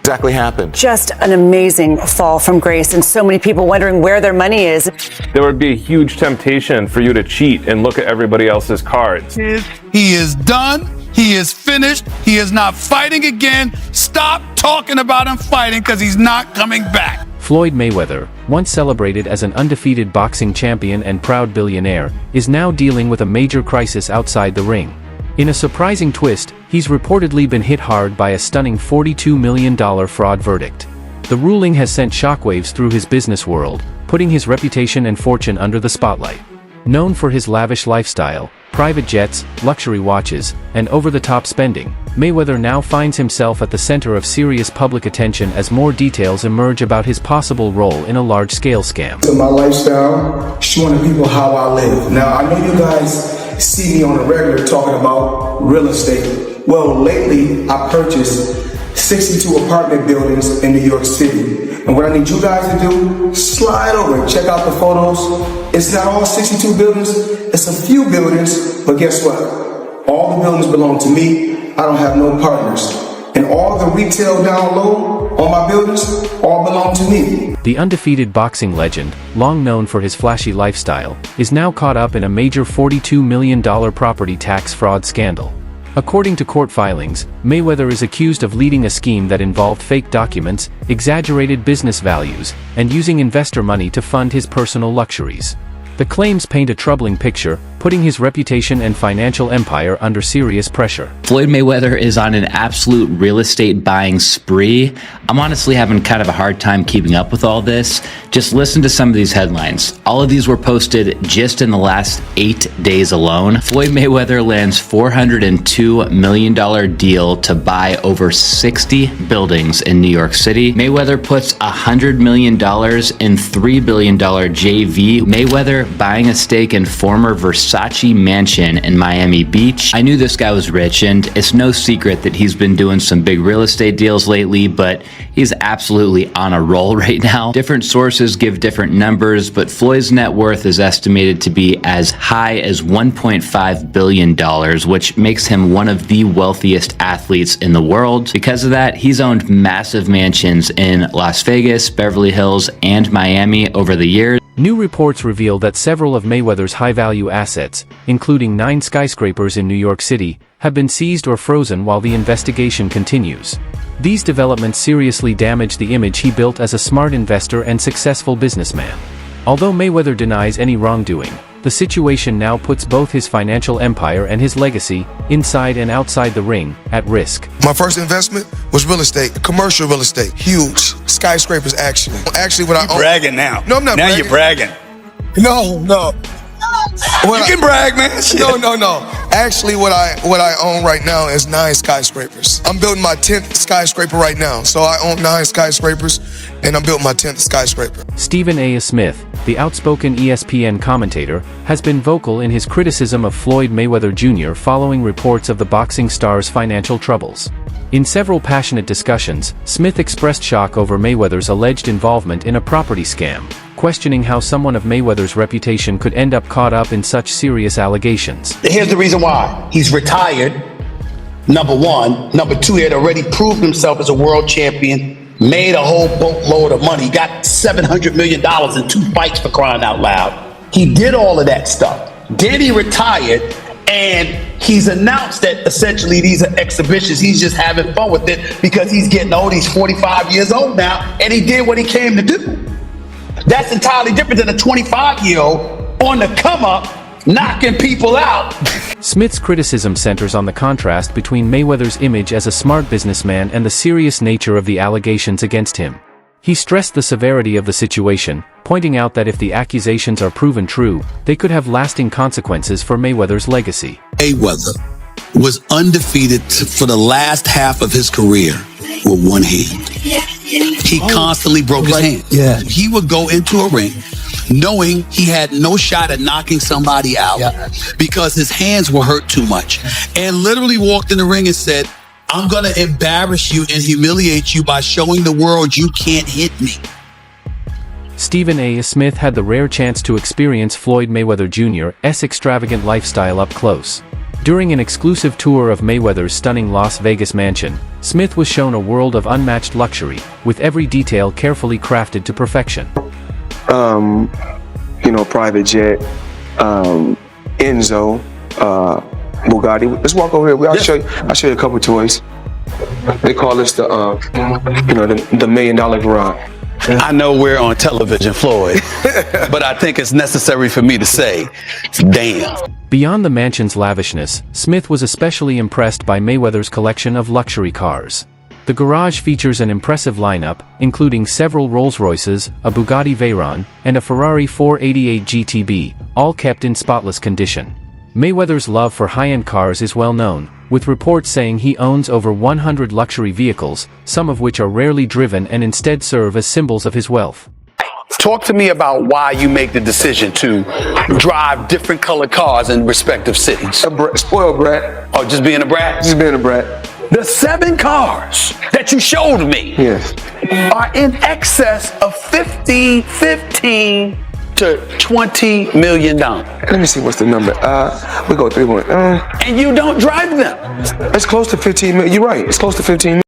exactly happened? Just an amazing fall from grace, and so many people wondering where their money is. There would be a huge temptation for you to cheat and look at everybody else's cards. He is done. He is finished. He is not fighting again. Stop talking about him fighting because he's not coming back. Floyd Mayweather, once celebrated as an undefeated boxing champion and proud billionaire, is now dealing with a major crisis outside the ring. In a surprising twist, he's reportedly been hit hard by a stunning $42 million fraud verdict. The ruling has sent shockwaves through his business world, putting his reputation and fortune under the spotlight. Known for his lavish lifestyle, private jets, luxury watches, and over-the-top spending, Mayweather now finds himself at the center of serious public attention as more details emerge about his possible role in a large-scale scam. So my lifestyle, showing people how I live. Now, I know you guys see me on a regular talking about real estate. Well, lately, I purchased 62 apartment buildings in New York City. And what I need you guys to do, slide over and check out the photos. It's not all 62 buildings, it's a few buildings, but guess what? All the buildings belong to me. I don't have no partners. And all the retail down low on my buildings all belong to me. The undefeated boxing legend, long known for his flashy lifestyle, is now caught up in a major $42 million property tax fraud scandal. According to court filings, Mayweather is accused of leading a scheme that involved fake documents, exaggerated business values, and using investor money to fund his personal luxuries. The claims paint a troubling picture, putting his reputation and financial empire under serious pressure. Floyd Mayweather is on an absolute real estate buying spree. I'm honestly having kind of a hard time keeping up with all this. Just listen to some of these headlines. All of these were posted just in the last 8 days alone. Floyd Mayweather lands $402 million deal to buy over 60 buildings in New York City. Mayweather puts $100 million in $3 billion JV. Mayweather buying a stake in former Versace mansion in Miami Beach. I knew this guy was rich, and it's no secret that he's been doing some big real estate deals lately, but he's absolutely on a roll right now. Different sources give different numbers, but Floyd's net worth is estimated to be as high as $1.5 billion, which makes him one of the wealthiest athletes in the world. Because of that, he's owned massive mansions in Las Vegas, Beverly Hills, and Miami over the years. New reports reveal that several of Mayweather's high-value assets, including 9 skyscrapers in New York City, have been seized or frozen while the investigation continues. These developments seriously damage the image he built as a smart investor and successful businessman. Although Mayweather denies any wrongdoing, the situation now puts both his financial empire and his legacy, inside and outside the ring, at risk. My first investment was real estate, commercial real estate, huge skyscrapers actually. Actually, what I own. Bragging now. No, I'm not now bragging. You're bragging. No. You can brag, man. Shit. No. Actually, what I own right now is 9 skyscrapers. I'm building my 10th skyscraper right now. So I own 9 skyscrapers, and I'm building my 10th skyscraper. Stephen A. Smith, the outspoken ESPN commentator, has been vocal in his criticism of Floyd Mayweather Jr. following reports of the boxing star's financial troubles. In several passionate discussions, Smith expressed shock over Mayweather's alleged involvement in a property scam, questioning how someone of Mayweather's reputation could end up caught up in such serious allegations. Here's the reason why. He's retired, number one. Number two, he had already proved himself as a world champion, made a whole boatload of money. He got $700 million in 2 fights, for crying out loud. He did all of that stuff. Then he retired, and he's announced that essentially these are exhibitions. He's just having fun with it because he's getting old. He's 45 years old now, and he did what he came to do. That's entirely different than a 25-year-old on the come up, knocking people out. Smith's criticism centers on the contrast between Mayweather's image as a smart businessman and the serious nature of the allegations against him. He stressed the severity of the situation, pointing out that if the accusations are proven true, they could have lasting consequences for Mayweather's legacy. Mayweather was undefeated for the last half of his career with one hand. He constantly broke his hand. Yeah. He would go into a ring knowing he had no shot at knocking somebody out because his hands were hurt too much, and literally walked in the ring and said, "I'm going to embarrass you and humiliate you by showing the world you can't hit me." Stephen A. Smith had the rare chance to experience Floyd Mayweather Jr.'s extravagant lifestyle up close. During an exclusive tour of Mayweather's stunning Las Vegas mansion, Smith was shown a world of unmatched luxury, with every detail carefully crafted to perfection. Private jet, Enzo, Bugatti. Let's walk over here. I'll show you a couple toys. They call this the $1 million garage. I know we're on television, Floyd, but I think it's necessary for me to say, damn. Beyond the mansion's lavishness, Smith was especially impressed by Mayweather's collection of luxury cars. The garage features an impressive lineup, including several Rolls-Royces, a Bugatti Veyron, and a Ferrari 488 GTB, all kept in spotless condition. Mayweather's love for high-end cars is well known, with reports saying he owns over 100 luxury vehicles, some of which are rarely driven and instead serve as symbols of his wealth. Talk to me about why you make the decision to drive different colored cars in respective cities. Spoiled brat. Oh, just being a brat? Just being a brat. The 7 cars that you showed me are in excess of $15 to $20 million. Let me see what's the number. We go 3 1. And you don't drive them. It's close to 15 million. You're right. It's close to 15 million.